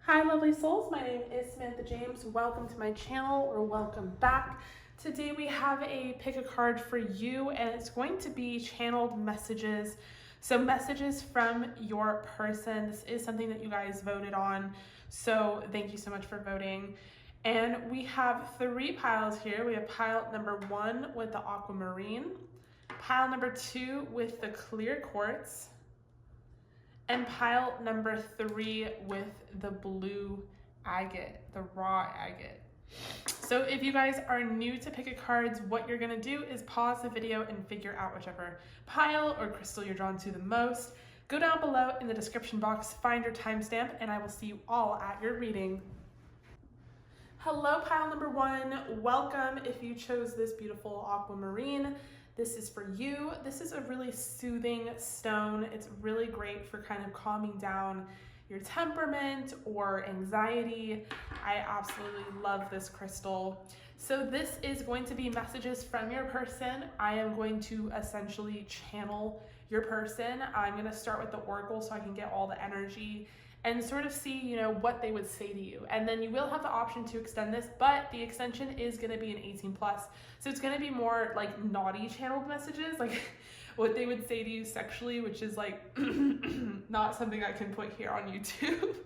Hi lovely souls, my name is Samantha James. Welcome to my channel, or welcome back. Today we have a pick a card for you, and it's going to be channeled messages. So messages from your person. This is something that you guys voted on, so thank you so much for voting. And we have three piles here. We have pile number 1 with the aquamarine, pile number 2 with the clear quartz, and pile number 3 with the blue agate, the raw agate. So if you guys are new to pick a cards, what you're gonna do is pause the video and figure out whichever pile or crystal you're drawn to the most. Go down below in the description box, find your timestamp, and I will see you all at your reading. Hello, pile number 1. Welcome if you chose this beautiful aquamarine. This is for you. This is a really soothing stone. It's really great for kind of calming down your temperament or anxiety. I absolutely love this crystal. So this is going to be messages from your person. I am going to essentially channel your person. I'm going to start with the oracle so I can get all the energy and sort of see, you know, what they would say to you. And then you will have the option to extend this, but the extension is gonna be an 18+. So it's gonna be more like naughty channeled messages, like what they would say to you sexually, which is like not something I can put here on YouTube.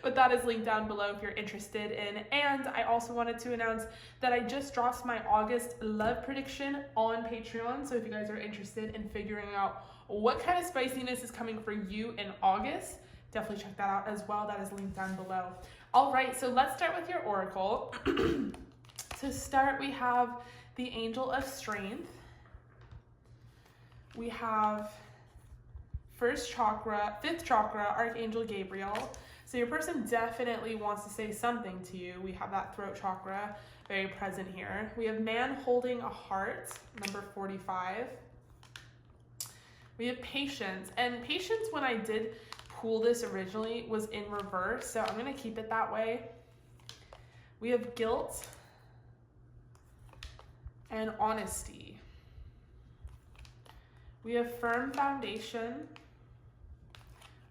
But that is linked down below if you're interested in. And I also wanted to announce that I just dropped my August love prediction on Patreon. So if you guys are interested in figuring out what kind of spiciness is coming for you in August, definitely check that out as well. That is linked down below. All right, so let's start with your oracle. To start, we have the Angel of Strength. We have fifth chakra, Archangel Gabriel. So your person definitely wants to say something to you. We have that throat chakra very present here. We have Man Holding a Heart, number 45. We have Patience, and Patience, when I did pull this originally, was in reverse, so I'm gonna keep it that way. We have Guilt and Honesty. We have Firm Foundation,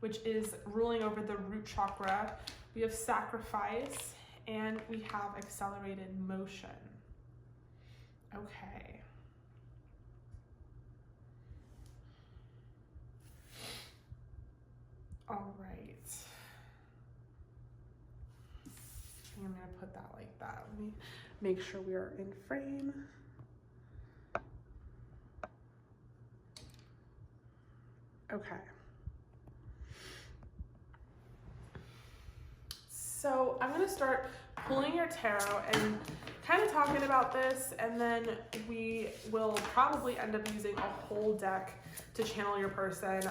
which is ruling over the root chakra. We have Sacrifice, and we have Accelerated Motion. Okay. All right. I'm gonna put that like that. Let me make sure we are in frame. Okay. So I'm gonna start pulling your tarot and kind of talking about this, and then we will probably end up using a whole deck to channel your person.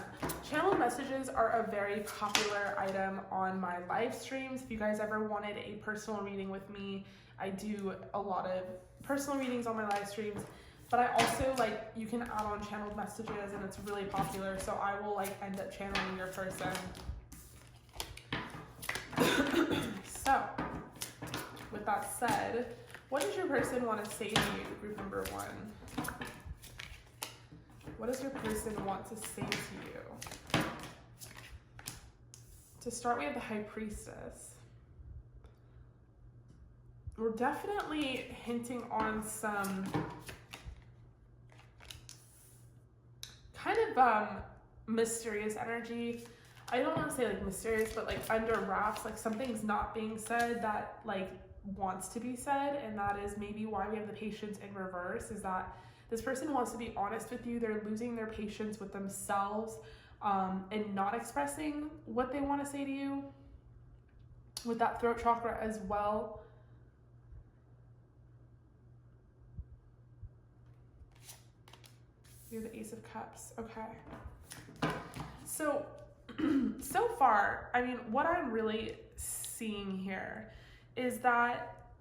Channel messages are a very popular item on my live streams. If you guys ever wanted a personal reading with me, I do a lot of personal readings on my live streams, but I also, like, you can add on channeled messages, and it's really popular, so I will like end up channeling your person. So with that said, what does your person want to say to you, group number 1? What does your person want to say to you? To start, we have the High Priestess. We're definitely hinting on some kind of mysterious energy. I don't want to say like mysterious, but like under wraps, like something's not being said that like wants to be said, and that is maybe why we have the Patience in reverse, is that this person wants to be honest with you. They're losing their patience with themselves and not expressing what they want to say to you, with that throat chakra as well. You're the Ace of Cups. Okay. So far, I mean, what I'm really seeing here is that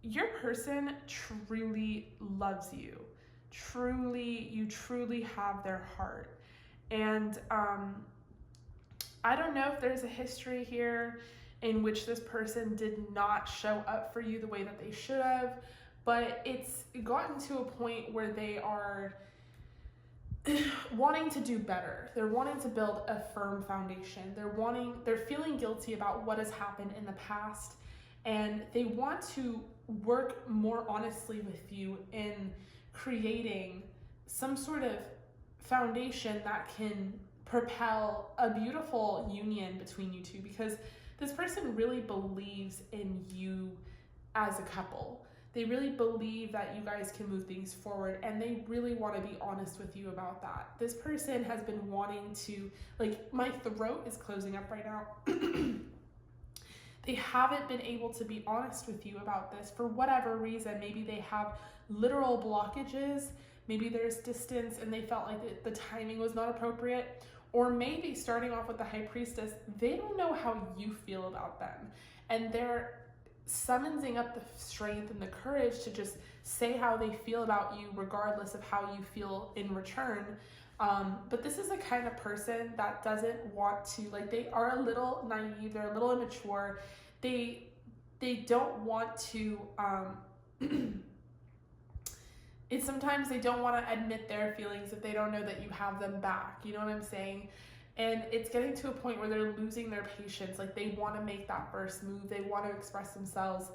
your person truly loves you. You truly have their heart. And I don't know if there's a history here in which this person did not show up for you the way that they should have, but it's gotten to a point where they are wanting to do better. They're wanting to build a firm foundation. They're feeling guilty about what has happened in the past, and they want to work more honestly with you in creating some sort of foundation that can propel a beautiful union between you two, because this person really believes in you as a couple. They really believe that you guys can move things forward, and they really want to be honest with you about that. This person has been wanting to, like, my throat is closing up right now. They haven't been able to be honest with you about this for whatever reason. Maybe they have literal blockages. Maybe there's distance and they felt like the timing was not appropriate. Or maybe, starting off with the High Priestess, they don't know how you feel about them. And they're summoning up the strength and the courage to just say how they feel about you, regardless of how you feel in return. But this is the kind of person that doesn't want to, like, they are a little naive, they're a little immature. They don't want to, it's sometimes they don't want to admit their feelings if they don't know that you have them back. You know what I'm saying? And it's getting to a point where they're losing their patience. Like, they want to make that first move. They want to express themselves,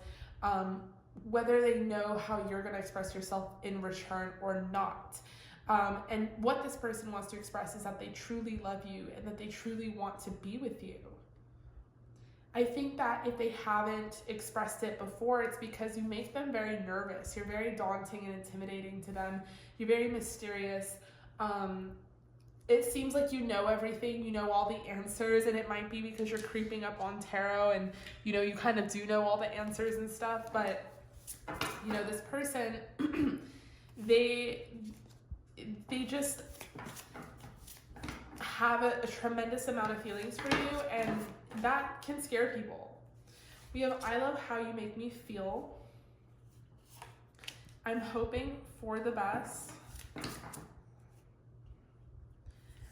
whether they know how you're going to express yourself in return or not. And what this person wants to express is that they truly love you and that they truly want to be with you. I think that if they haven't expressed it before, it's because you make them very nervous. You're very daunting and intimidating to them. You're very mysterious. It seems like you know everything, you know all the answers, and it might be because you're creeping up on tarot and, you know, you kind of do know all the answers and stuff, but, you know, this person, they just have a tremendous amount of feelings for you, and that can scare people. We have, I love how you make me feel. I'm hoping for the best.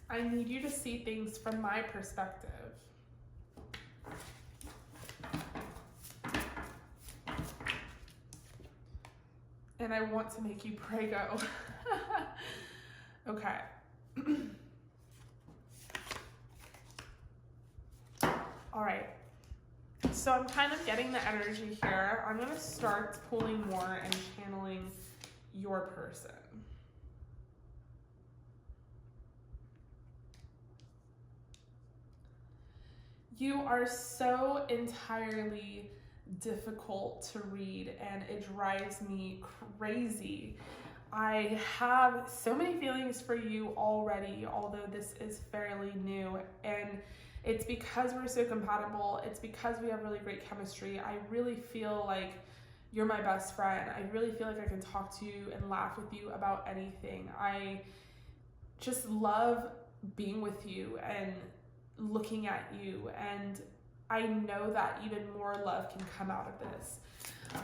I need you to see things from my perspective. And I want to make you pray go. Okay. All right. So I'm kind of getting the energy here. I'm going to start pulling more and channeling your person. You are so entirely difficult to read, and it drives me crazy. I have so many feelings for you already, although this is fairly new, and it's because we're so compatible. It's because we have really great chemistry. I really feel like you're my best friend. I really feel like I can talk to you and laugh with you about anything. I just love being with you and looking at you, and I know that even more love can come out of this.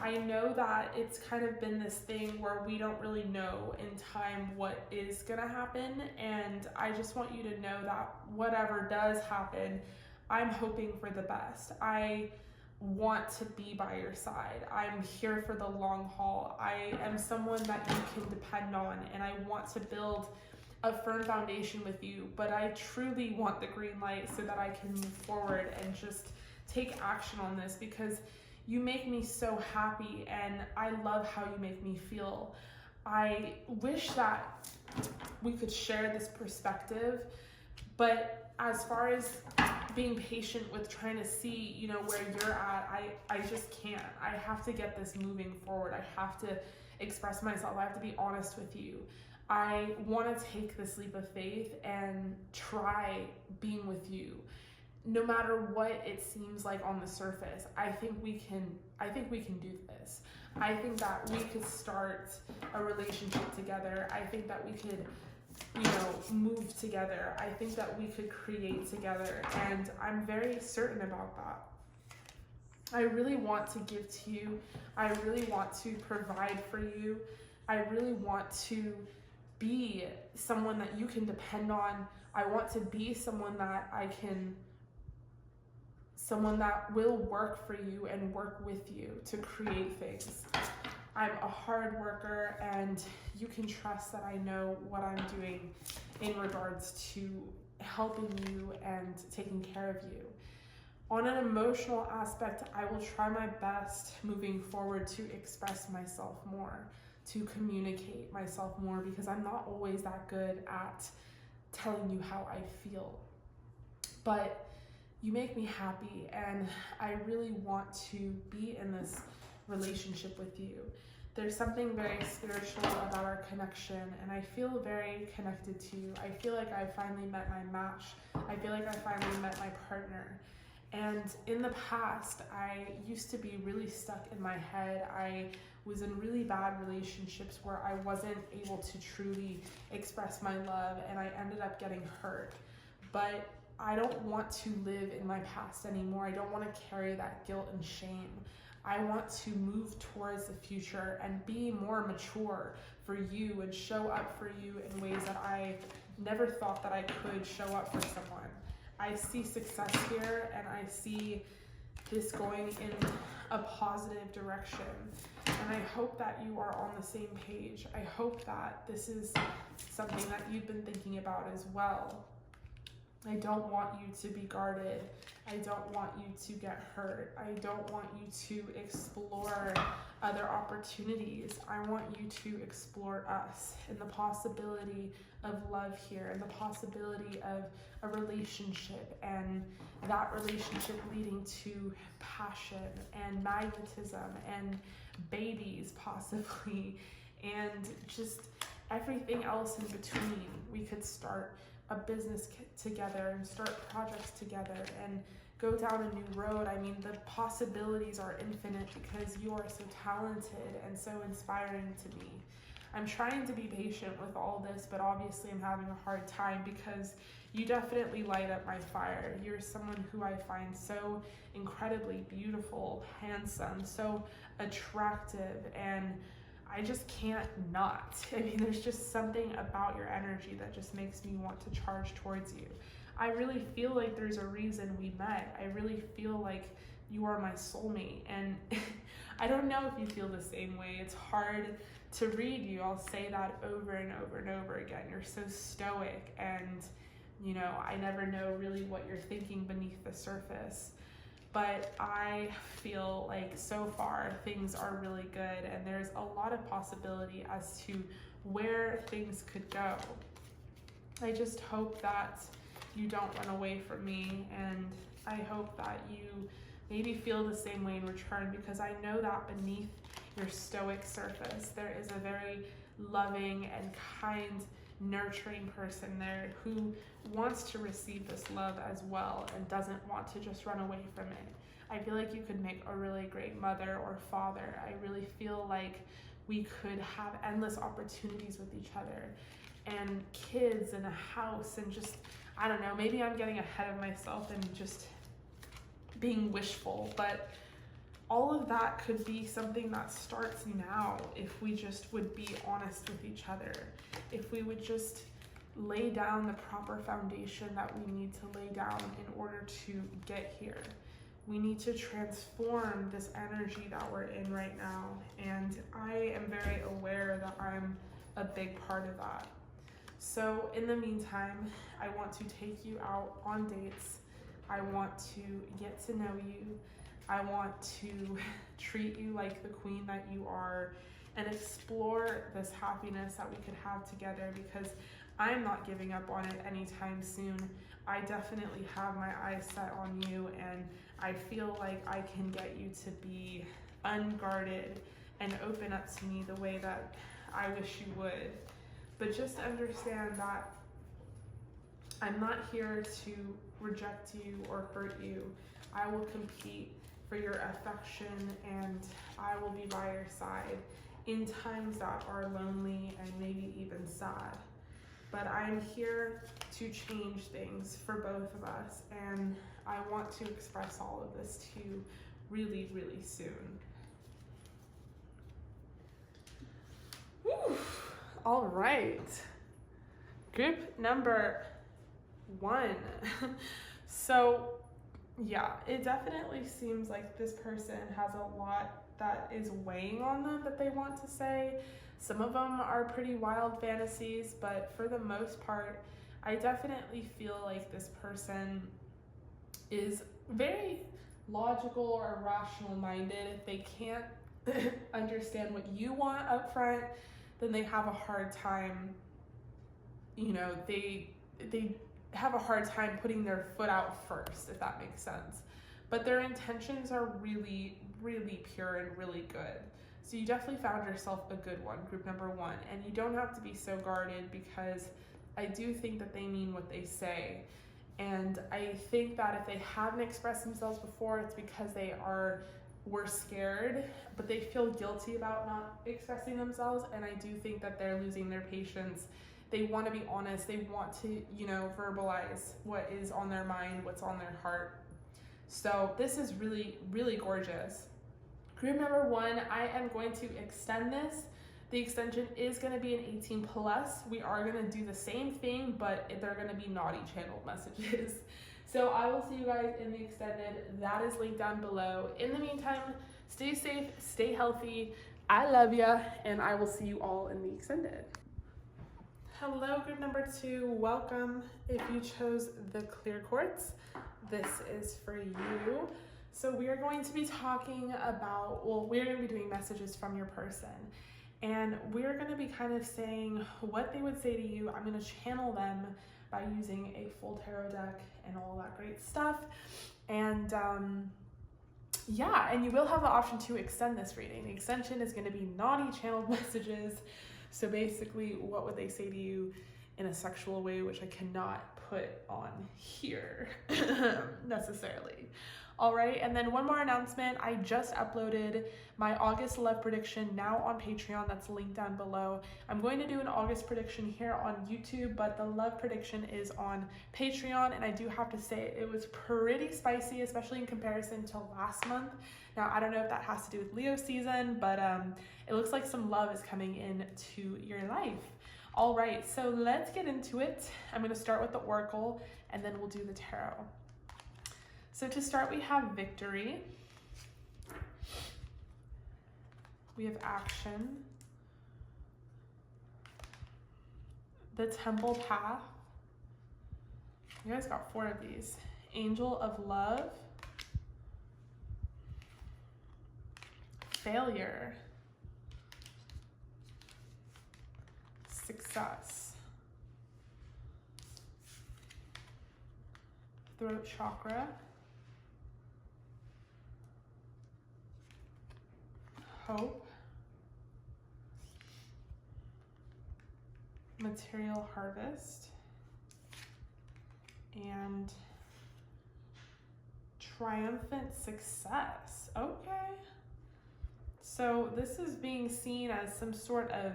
I know that it's kind of been this thing where we don't really know in time what is gonna happen, and I just want you to know that whatever does happen, I'm hoping for the best. I want to be by your side. I'm here for the long haul. I am someone that you can depend on, and I want to build a firm foundation with you, but I truly want the green light so that I can move forward and just take action on this, because you make me so happy and I love how you make me feel. I wish that we could share this perspective, but as far as being patient with trying to see, you know, where you're at, I just can't. I have to get this moving forward. I have to express myself. I have to be honest with you. I want to take this leap of faith and try being with you. No matter what it seems like on the surface, I think we can do this. I think that we could start a relationship together. I think that we could, you know, move together. I think that we could create together, and I'm very certain about that. I really want to give to you. I really want to provide for you. I really want to be someone that you can depend on. I want to be someone that someone that will work for you and work with you to create things. I'm a hard worker, and you can trust that I know what I'm doing in regards to helping you and taking care of you. On an emotional aspect, I will try my best moving forward to express myself more, to communicate myself more, because I'm not always that good at telling you how I feel. But you make me happy, and I really want to be in this relationship with you. There's something very spiritual about our connection, and I feel very connected to you. I feel like I finally met my match. I feel like I finally met my partner. And in the past, I used to be really stuck in my head. I was in really bad relationships where I wasn't able to truly express my love, and I ended up getting hurt. But I don't want to live in my past anymore. I don't want to carry that guilt and shame. I want to move towards the future and be more mature for you and show up for you in ways that I never thought that I could show up for someone. I see success here, and I see this going in a positive direction. And I hope that you are on the same page. I hope that this is something that you've been thinking about as well. I don't want you to be guarded. I don't want you to get hurt. I don't want you to explore other opportunities. I want you to explore us and the possibility of love here, and the possibility of a relationship, and that relationship leading to passion and magnetism and babies possibly, and just everything else in between. We could start a business together and start projects together and go down a new road. I mean, the possibilities are infinite because you are so talented and so inspiring to me. I'm trying to be patient with all this, but obviously I'm having a hard time because you definitely light up my fire. You're someone who I find so incredibly beautiful, handsome, so attractive, and I just can't not. I mean, there's just something about your energy that just makes me want to charge towards you. I really feel like there's a reason we met. I really feel like you are my soulmate, and I don't know if you feel the same way. It's hard to read you. I'll say that over and over and over again. You're so stoic, and you know, I never know really what you're thinking beneath the surface. But I feel like so far things are really good, and there's a lot of possibility as to where things could go. I just hope that you don't run away from me, and I hope that you maybe feel the same way in return, because I know that beneath your stoic surface there is a very loving and kind, nurturing person there who wants to receive this love as well and doesn't want to just run away from it. I feel like you could make a really great mother or father. I really feel like we could have endless opportunities with each other, and kids and a house, and just, I don't know, maybe I'm getting ahead of myself and just being wishful, but all of that could be something that starts now if we just would be honest with each other. If we would just lay down the proper foundation that we need to lay down in order to get here. We need to transform this energy that we're in right now, and I am very aware that I'm a big part of that. So in the meantime, I want to take you out on dates. I want to get to know you. I want to treat you like the queen that you are, and explore this happiness that we could have together, because I'm not giving up on it anytime soon. I definitely have my eyes set on you, and I feel like I can get you to be unguarded and open up to me the way that I wish you would. But just understand that I'm not here to reject you or hurt you. I will compete for your affection, and I will be by your side in times that are lonely and maybe even sad. But I'm here to change things for both of us, and I want to express all of this to you really, really soon. Whew. All right, group number 1. So yeah, it definitely seems like this person has a lot that is weighing on them that they want to say. Some of them are pretty wild fantasies, but for the most part, I definitely feel like this person is very logical or rational minded. If they can't understand what you want up front, then they have a hard time, you know, they have a hard time putting their foot out first, if that makes sense. But their intentions are really, really pure and really good. So you definitely found yourself a good one, group number 1. And you don't have to be so guarded, because I do think that they mean what they say. And I think that if they haven't expressed themselves before, it's because they were scared, but they feel guilty about not expressing themselves. And I do think that they're losing their patience. They want to be honest. They want to, you know, verbalize what is on their mind, what's on their heart. So this is really, really gorgeous. Group number 1, I am going to extend this. The extension is going to be an 18 plus. We are going to do the same thing, but they're going to be naughty channeled messages. So I will see you guys in the extended. That is linked down below. In the meantime, stay safe, stay healthy. I love ya, and I will see you all in the extended. Hello, group number 2. Welcome. If you chose the clear quartz, this is for you. So we are going to be talking about, well, we're going to be doing messages from your person. And we're going to be kind of saying what they would say to you. I'm going to channel them by using a full tarot deck and all that great stuff. And yeah, and you will have the option to extend this reading. The extension is going to be naughty channeled messages. So basically, what would they say to you in a sexual way, which I cannot put on here necessarily. All right, and then one more announcement. I just uploaded my August love prediction now on Patreon. That's linked down below. I'm going to do an August prediction here on YouTube, but the love prediction is on Patreon, and I do have to say it was pretty spicy, especially in comparison to last month. Now, I don't know if that has to do with Leo season, but it looks like some love is coming into your life. All right, so let's get into it. I'm going to start with the Oracle, and then we'll do the Tarot. So to start, we have Victory. We have Action. The Temple Path. You guys got 4 of these. Angel of Love. Failure. Success. Throat Chakra. Hope. Material Harvest. And Triumphant Success. Okay. So this is being seen as some sort of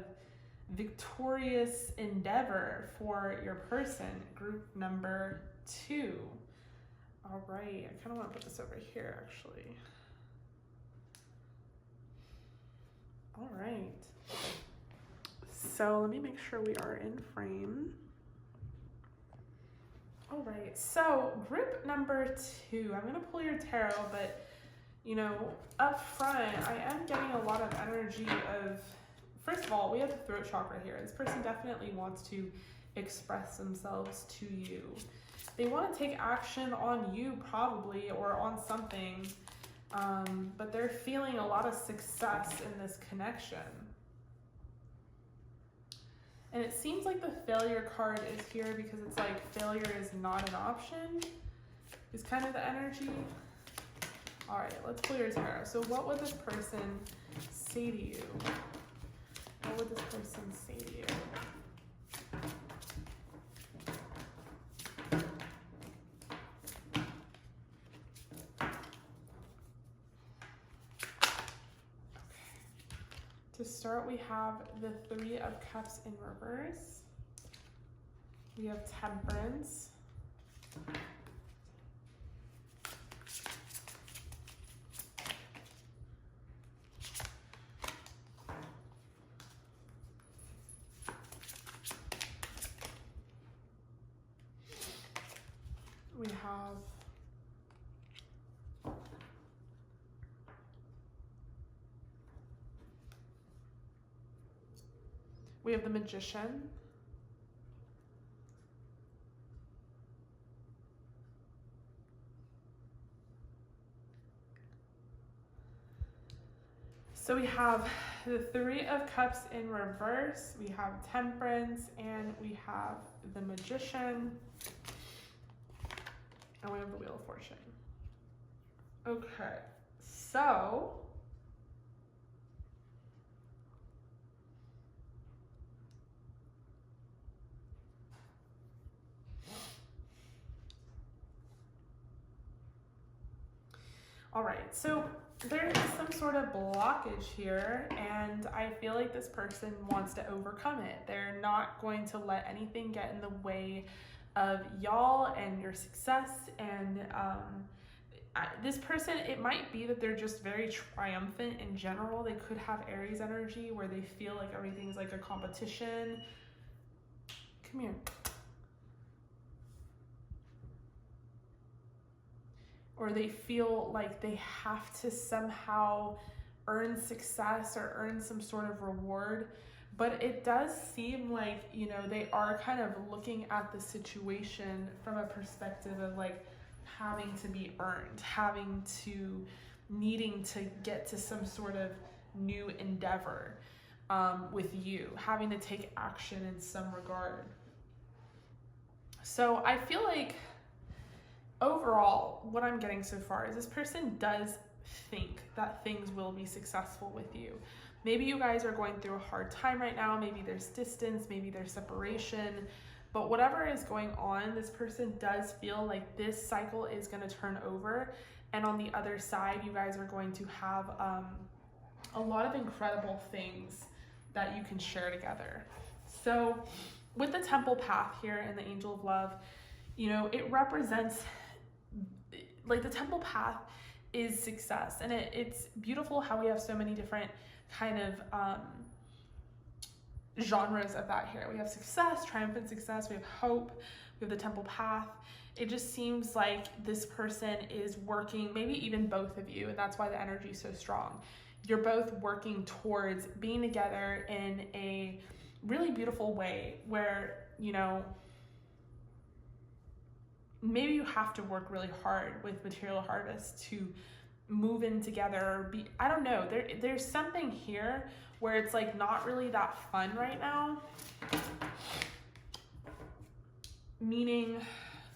victorious endeavor for your person, group number 2. All right, I kind of want to put this over here actually. All right, so let me make sure we are in frame. All right, so group number 2, I'm going to pull your tarot, but you know, up front, I am getting a lot of energy of, first of all, we have the throat chakra here. This person definitely wants to express themselves to you. They want to take action on you probably, or on something. But they're feeling a lot of success in this connection. And it seems like the failure card is here because it's like failure is not an option, is kind of the energy. All right, let's pull your tarot. So what would this person say to you? What would this person say to you? To start, we have the 3 of Cups in reverse. We have Temperance. We have We have the Magician. So we have the Three of Cups in reverse, we have Temperance, and we have the Magician, and we have the Wheel of Fortune. Okay, so all right, so there is some sort of blockage here, and I feel like this person wants to overcome it. They're not going to let anything get in the way of y'all and your success. And this person, it might be that they're just very triumphant in general. They could have Aries energy where they feel like everything's like a competition. Come here. Or they feel like they have to somehow earn success or earn some sort of reward. But it does seem like, you know, they are kind of looking at the situation from a perspective of like having to be earned, needing to get to some sort of new endeavor with you, having to take action in some regard. So I feel like overall, what I'm getting so far is this person does think that things will be successful with you. Maybe you guys are going through a hard time right now. Maybe there's distance, maybe there's separation, but whatever is going on, this person does feel like this cycle is going to turn over. And on the other side, you guys are going to have a lot of incredible things that you can share together. So with the Temple path here and the Angel of Love, you know, it represents like the Temple path is success, and it's beautiful how we have so many different kind of genres of that here. We have success, triumphant success, we have hope, we have the Temple path. It just seems like this person is working, maybe even both of you, and that's why the energy is so strong. You're both working towards being together in a really beautiful way where, you know, maybe you have to work really hard with material harvest to move in together or be, I don't know, there's something here where it's like not really that fun right now. Meaning,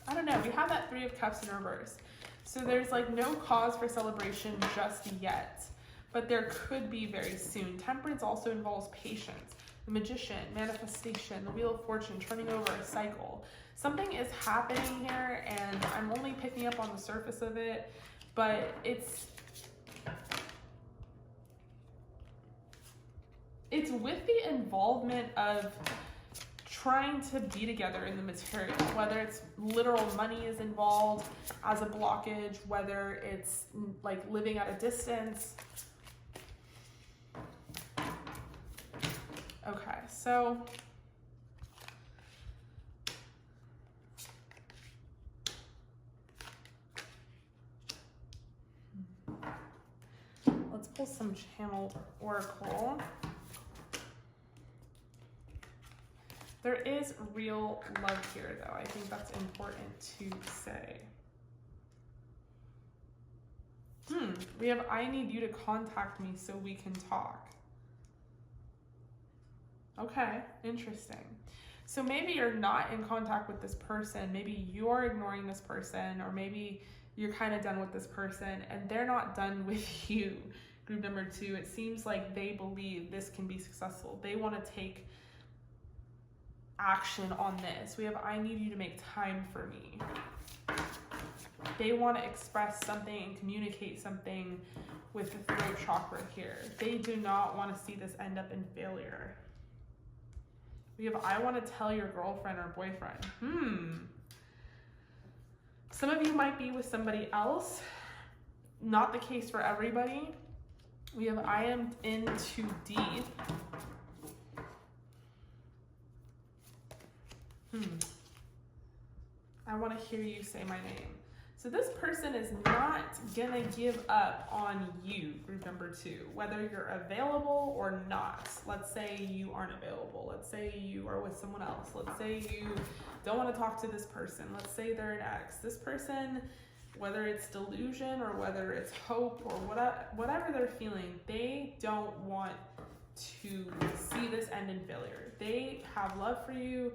I don't know, we have that Three of Cups in reverse. So there's like no cause for celebration just yet, but there could be very soon. Temperance also involves patience. The Magician, manifestation, the Wheel of Fortune, turning over a cycle. Something is happening here, and I'm only picking up on the surface of it, but it's with the involvement of trying to be together in the material, whether it's literal money is involved as a blockage, whether it's like living at a distance. Okay, so let's pull some channeled oracle. There is real love here, though. I think that's important to say. We have, I need you to contact me so we can talk. Okay, interesting. So maybe you're not in contact with this person. Maybe you're ignoring this person, or maybe you're kind of done with this person and they're not done with you. Group number 2, it seems like they believe this can be successful. They want to take action on this. We have, I need you to make time for me. They want to express something and communicate something with the throat chakra here. They do not want to see this end up in failure. We have, I want to tell your girlfriend or boyfriend. Some of you might be with somebody else. Not the case for everybody. We have, I am in too deep. I want to hear you say my name. So So this person is not gonna give up on you, group number 2, whether you're available or not. Let's say you aren't available. Let's say you are with someone else. Let's say you don't want to talk to this person. Let's say they're an ex. This person, whether it's delusion or whether it's hope or whatever they're feeling, they don't want to see this end in failure. They have love for you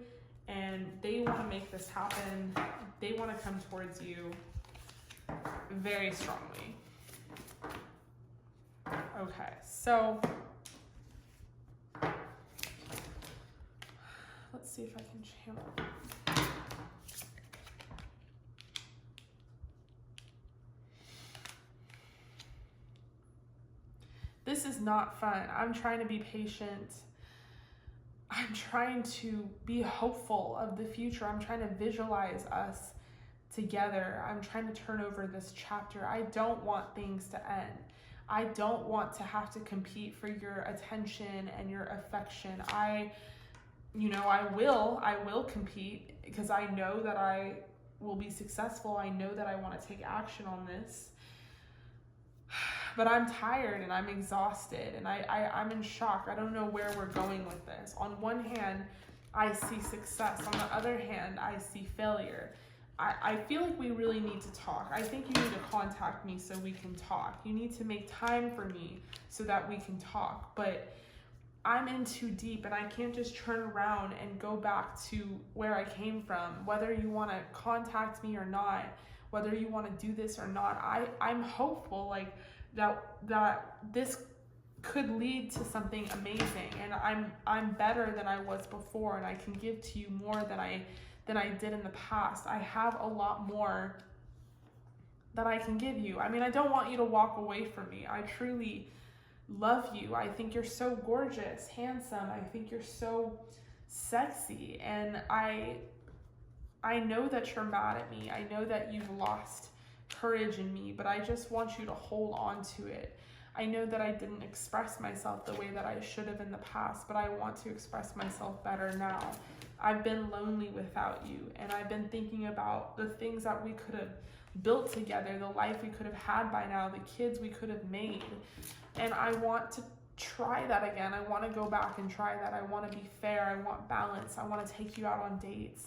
and they want to make this happen. They want to come towards you very strongly. Okay, so let's see if I can channel. This is not fun. I'm trying to be patient. I'm trying to be hopeful of the future. I'm trying to visualize us together. I'm trying to turn over this chapter. I don't want things to end. I don't want to have to compete for your attention and your affection. I will compete because I know that I will be successful. I know that I want to take action on this. But I'm tired and I'm exhausted and I'm in shock. I don't know where we're going with this. On one hand, I see success. On the other hand, I see failure. I feel like we really need to talk. I think you need to contact me so we can talk. You need to make time for me so that we can talk. But I'm in too deep and I can't just turn around and go back to where I came from. Whether you want to contact me or not, whether you want to do this or not, I'm hopeful like that this could lead to something amazing, and I'm better than I was before, and I can give to you more than I did in the past. I have a lot more that I can give you. I mean, I don't want you to walk away from me. I truly love you. I think you're so gorgeous, handsome. I think you're so sexy, and I know that you're mad at me. I know that you've lost courage in me, but I just want you to hold on to it. I know that I didn't express myself the way that I should have in the past, but I want to express myself better now. I've been lonely without you, and I've been thinking about the things that we could have built together, the life we could have had by now, the kids we could have made, and I want to try that again. I want to go back and try that. I want to be fair. I want balance. I want to take you out on dates.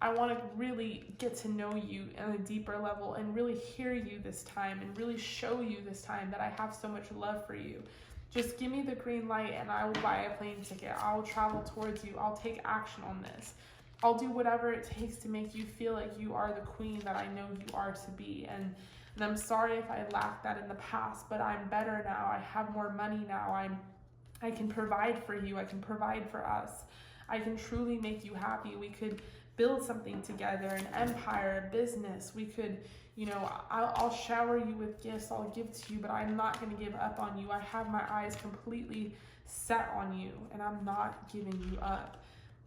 I want to really get to know you on a deeper level and really hear you this time and really show you this time that I have so much love for you. Just give me the green light and I will buy a plane ticket. I'll travel towards you. I'll take action on this. I'll do whatever it takes to make you feel like you are the queen that I know you are to be. And I'm sorry if I lacked that in the past, but I'm better now. I have more money now. I can provide for you. I can provide for us. I can truly make you happy. We could build something together, an empire, a business. We could, I'll shower you with gifts, I'll give to you, but I'm not going to give up on you. I have my eyes completely set on you, and I'm not giving you up.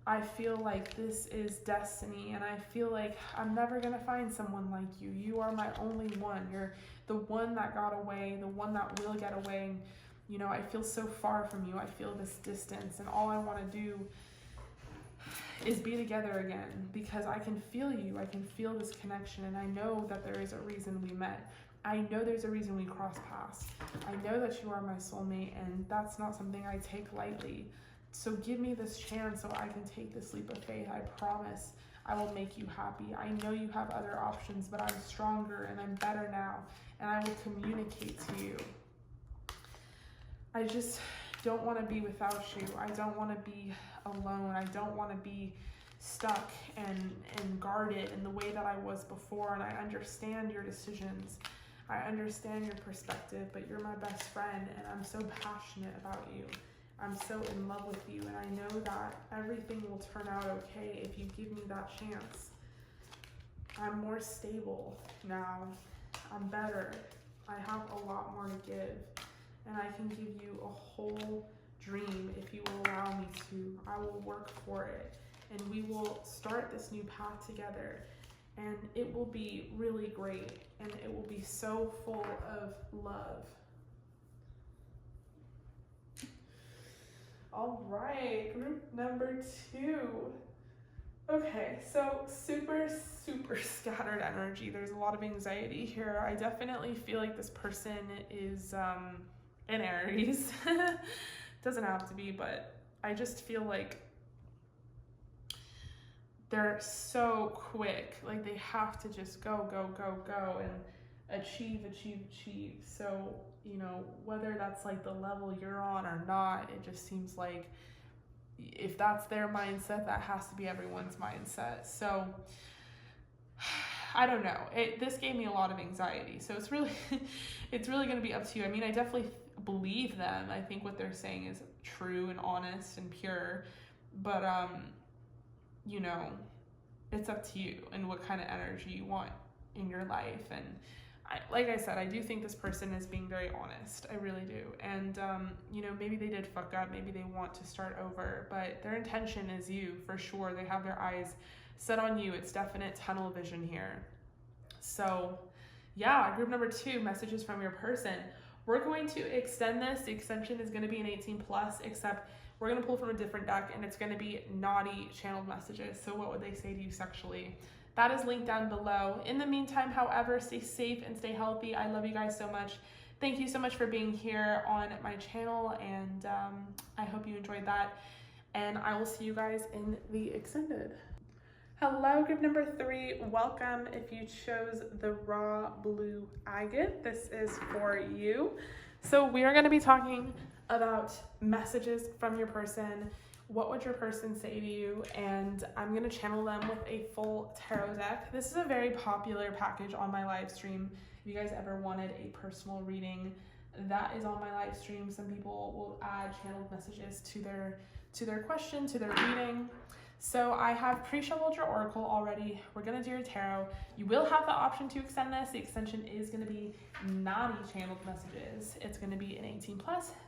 I feel like this is destiny, and I feel like I'm never going to find someone like you. You are my only one. You're the one that got away, the one that will get away. And, I feel so far from you. I feel this distance, and all I want to do is be together again, because I can feel you. I can feel this connection, and I know that there is a reason we met. I know there's a reason we crossed paths. I know that you are my soulmate, and that's not something I take lightly. So give me this chance so I can take this leap of faith. I promise I will make you happy. I know you have other options, but I'm stronger and I'm better now, and I will communicate to you. I just don't want to be without you. I don't want to be alone. I don't want to be stuck and guarded in the way that I was before. And I understand your decisions. I understand your perspective, but you're my best friend, and I'm so passionate about you. I'm so in love with you, and I know that everything will turn out okay if you give me that chance. I'm more stable now. I'm better. I have a lot more to give, and I can give you a whole dream if you will allow me to. I will work for it, and we will start this new path together, and it will be really great, and it will be so full of love. All right, group number 2. Okay, so super scattered energy. There's a lot of anxiety here. I definitely feel like this person is an Aries. Doesn't have to be, but I just feel like they're so quick. Like they have to just go and achieve. So, you know, whether that's like the level you're on or not, it just seems like if that's their mindset, that has to be everyone's mindset. So I don't know. This gave me a lot of anxiety. So it's really going to be up to you. I mean, I definitely believe them. I think what they're saying is true and honest and pure. But you know, it's up to you and what kind of energy you want in your life. And like I said, I do think this person is being very honest. I really do. And, you know, maybe they did fuck up. Maybe they want to start over. But their intention is you, for sure. They have their eyes set on you. It's definite tunnel vision here. So, yeah, group number 2, messages from your person. We're going to extend this. The extension is going to be an 18+, except we're going to pull from a different deck, and it's going to be naughty channeled messages. So what would they say to you sexually? That is linked down below. In the meantime, however, stay safe and stay healthy. I love you guys so much. Thank you so much for being here on my channel, and I hope you enjoyed that. And I will see you guys in the extended. Hello, group number 3. Welcome. If you chose the raw blue agate, this is for you. So we are going to be talking about messages from your person. What would your person say to you? And I'm going to channel them with a full tarot deck. This is a very popular package on my live stream. If you guys ever wanted a personal reading, that is on my live stream. Some people will add channeled messages to their question, to their reading. So I have pre-shuffled your oracle already. We're going to do your tarot. You will have the option to extend this. The extension is going to be naughty channeled messages. It's going to be an 18+.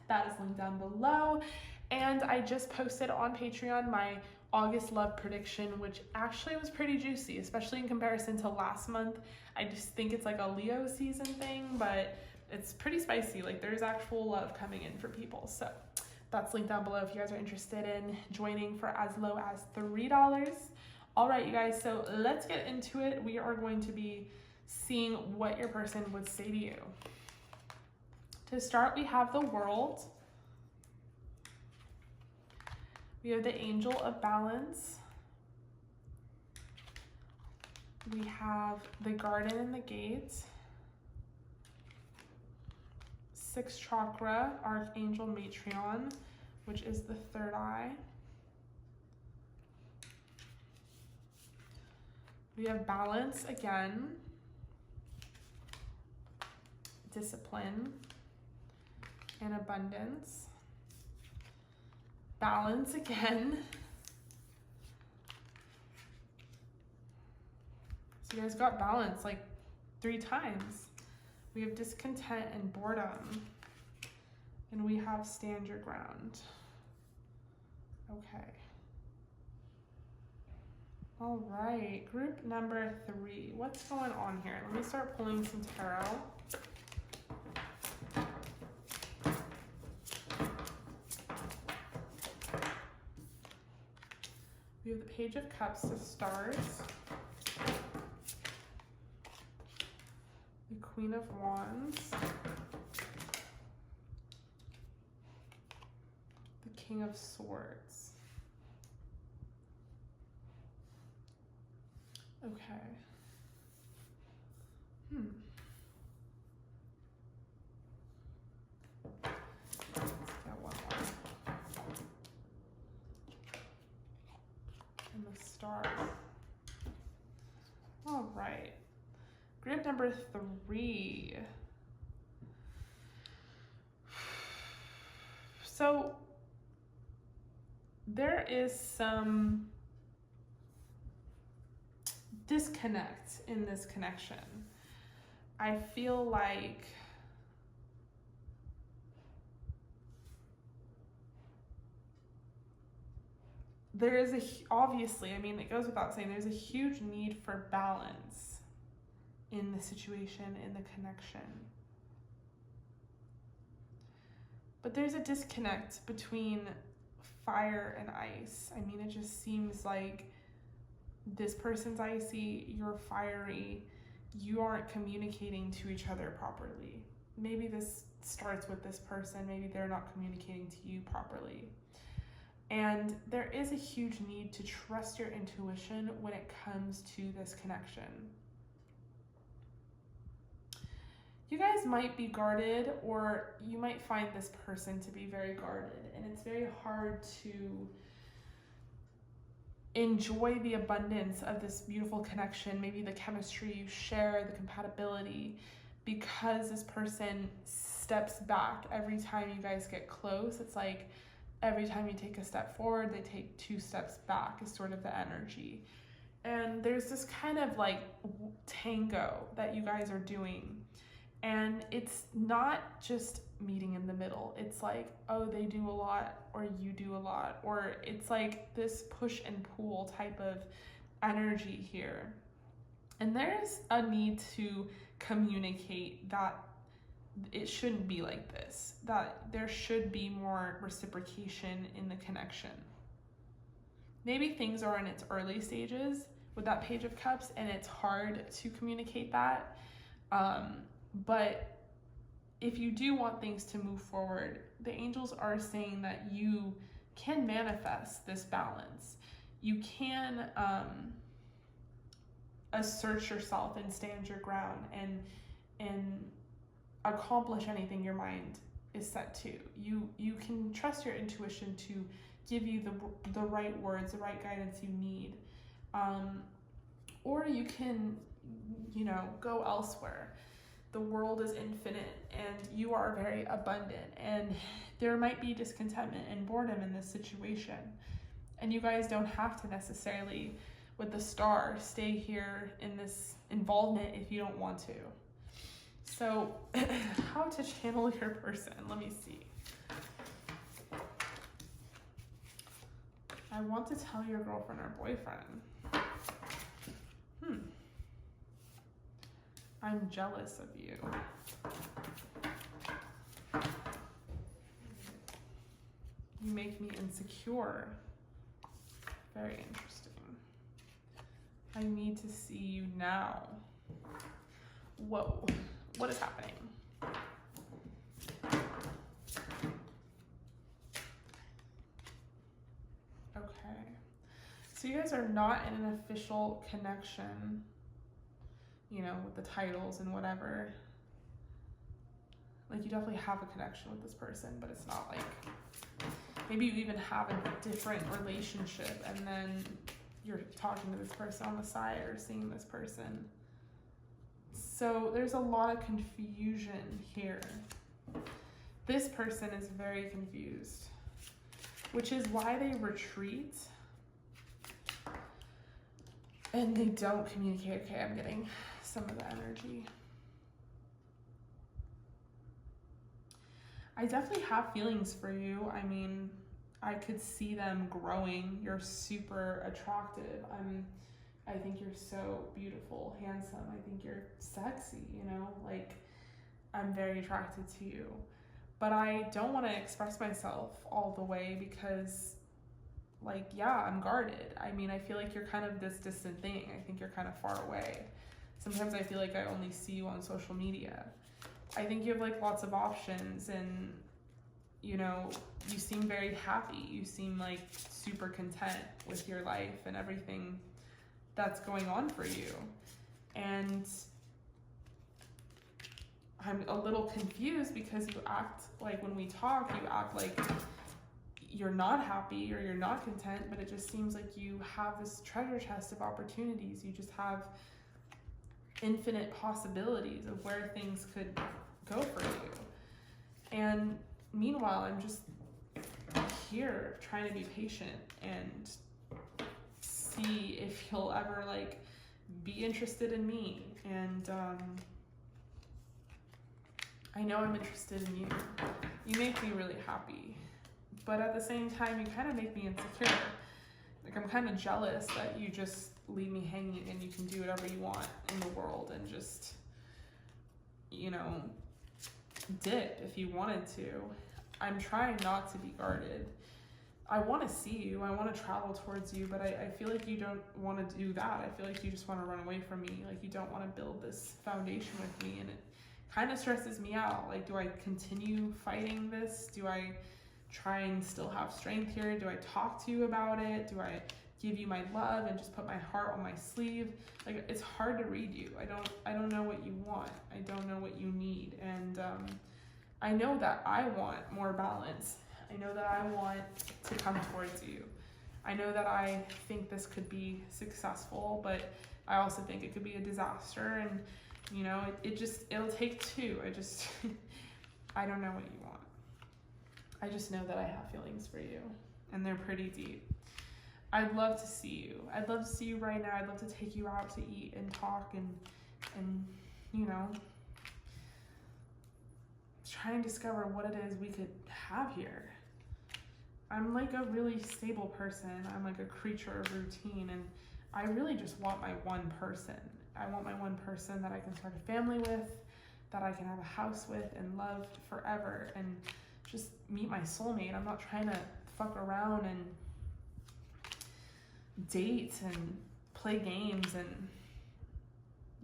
That is linked down below. And I just posted on Patreon my August love prediction, which actually was pretty juicy, especially in comparison to last month. I just think it's like a Leo season thing, but it's pretty spicy. Like there's actual love coming in for people. So that's linked down below if you guys are interested in joining for as low as $3. All right, you guys, so let's get into it. We are going to be seeing what your person would say to you. To start, we have the World. We have the Angel of Balance. We have the Garden and the Gate. 6th chakra, Archangel Matrion, which is the 3rd eye. We have Balance again. Discipline and Abundance. Balance again. So you guys got balance like 3 times. We have discontent and boredom. And we have stand your ground. Okay. All right, group number 3. What's going on here? Let me start pulling some tarot. We have the Page of Cups to start. The Queen of Wands. The King of Swords. Okay. Let's get one more. And the Star. All right. Group number 3. So there is some disconnect in this connection. I feel like there is obviously, I mean, it goes without saying, there's a huge need for balance in the situation, in the connection. But there's a disconnect between fire and ice. I mean, it just seems like this person's icy, you're fiery, you aren't communicating to each other properly. Maybe this starts with this person, maybe they're not communicating to you properly. And there is a huge need to trust your intuition when it comes to this connection. You guys might be guarded, or you might find this person to be very guarded, and it's very hard to enjoy the abundance of this beautiful connection, maybe the chemistry you share, the compatibility, because this person steps back every time you guys get close. It's like every time you take a step forward, they take 2 steps back, is sort of the energy. And there's this kind of like tango that you guys are doing. And it's not just meeting in the middle. It's like, oh, they do a lot, or you do a lot, or it's like this push and pull type of energy here. And there's a need to communicate that it shouldn't be like this, that there should be more reciprocation in the connection. Maybe things are in its early stages with that Page of Cups, and it's hard to communicate that. But if you do want things to move forward, the angels are saying that you can manifest this balance. You can assert yourself and stand your ground and accomplish anything your mind is set to. You can trust your intuition to give you the right words, the right guidance you need. Or you can, go elsewhere. The world is infinite and you are very abundant, and there might be discontentment and boredom in this situation. And you guys don't have to necessarily, with the Star, stay here in this involvement if you don't want to. So how to channel your person? Let me see. I want to tell your girlfriend or boyfriend. I'm jealous of you. You make me insecure. Very interesting. I need to see you now. Whoa, what is happening? Okay. So you guys are not in an official connection, with the titles and whatever. Like, you definitely have a connection with this person, but it's not like, maybe you even have a different relationship and then you're talking to this person on the side or seeing this person. So there's a lot of confusion here. This person is very confused, which is why they retreat and they don't communicate. Okay, I'm getting some of the energy. I definitely have feelings for you. I mean, I could see them growing. You're super attractive. I think you're so beautiful, handsome. I think you're sexy, like, I'm very attracted to you. But I don't want to express myself all the way because, I'm guarded. I mean, I feel like you're kind of this distant thing. I think you're kind of far away. Sometimes I feel like I only see you on social media. I think you have lots of options, and you seem very happy. You seem super content with your life and everything that's going on for you. And I'm a little confused because you act like, when we talk, you act like you're not happy or you're not content, but it just seems like you have this treasure chest of opportunities. You just have infinite possibilities of where things could go for you. And meanwhile, I'm just here trying to be patient and see if you'll ever be interested in me. And I know I'm interested in you. You make me really happy, but at the same time, you kind of make me insecure. I'm kind of jealous that you just leave me hanging and you can do whatever you want in the world and just, dip if you wanted to. I'm trying not to be guarded. I want to see you, I want to travel towards you, but I feel like you don't want to do that. I feel like you just want to run away from me. Like you don't want to build this foundation with me, and it kind of stresses me out. Like, do I continue fighting this? Do I try and still have strength here? Do I talk to you about it? Do I give you my love and just put my heart on my sleeve? Like, it's hard to read you. I don't know what you want. I don't know what you need. And I know that I want more balance. I know that I want to come towards you. I know that I think this could be successful, but I also think it could be a disaster. And, you know, it'll take two. I don't know what you want. I just know that I have feelings for you, and they're pretty deep. I'd love to see you. I'd love to see you right now. I'd love to take you out to eat and talk and you know, try and discover what it is we could have here. I'm like a really stable person. I'm like a creature of routine, and I really just want my one person. I want my one person that I can start a family with, that I can have a house with and love forever, and just meet my soulmate. I'm not trying to fuck around and date and play games, and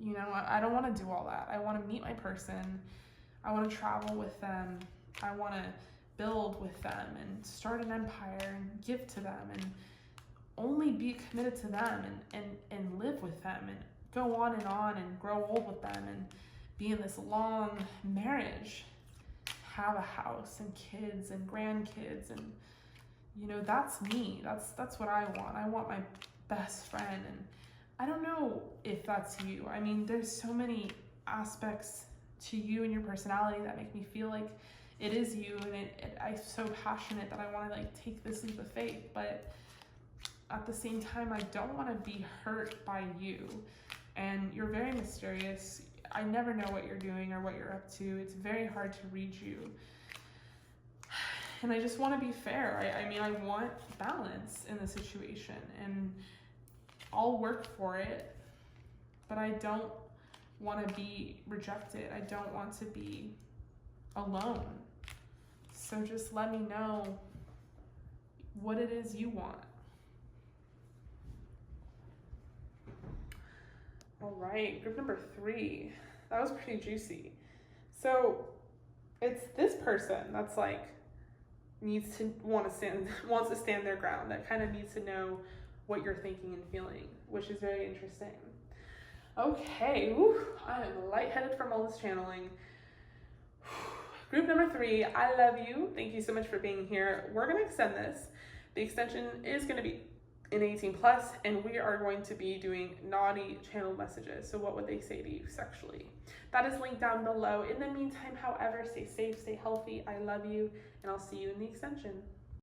you know, I don't want to do all that. I want to meet my person. I want to travel with them. I want to build with them and start an empire and give to them and only be committed to them and live with them and go on and grow old with them and be in this long marriage, have a house and kids and grandkids, and you know, that's me. That's what I want. I want my best friend, and I don't know if that's you. I mean, there's so many aspects to you and your personality that make me feel like it is you, and I'm so passionate that I want to like take this leap of faith, but at the same time, I don't want to be hurt by you. And you're very mysterious. I never know what you're doing or what you're up to. It's very hard to read you. And I just want to be fair. I mean, I want balance in the situation, and I'll work for it, but I don't want to be rejected. I don't want to be alone. So just let me know what it is you want. All right, group number 3. That was pretty juicy. So it's this person that's like wants to stand their ground, that kind of needs to know what you're thinking and feeling, which is very interesting. Okay, I am lightheaded from all this channeling. Group number 3, I love you. Thank you so much for being here. We're going to extend this. The extension is going to be in 18+, and we are going to be doing naughty channel messages. So what would they say to you sexually? That is linked down below. In the meantime, however, stay safe, stay healthy. I love you, and I'll see you in the extension.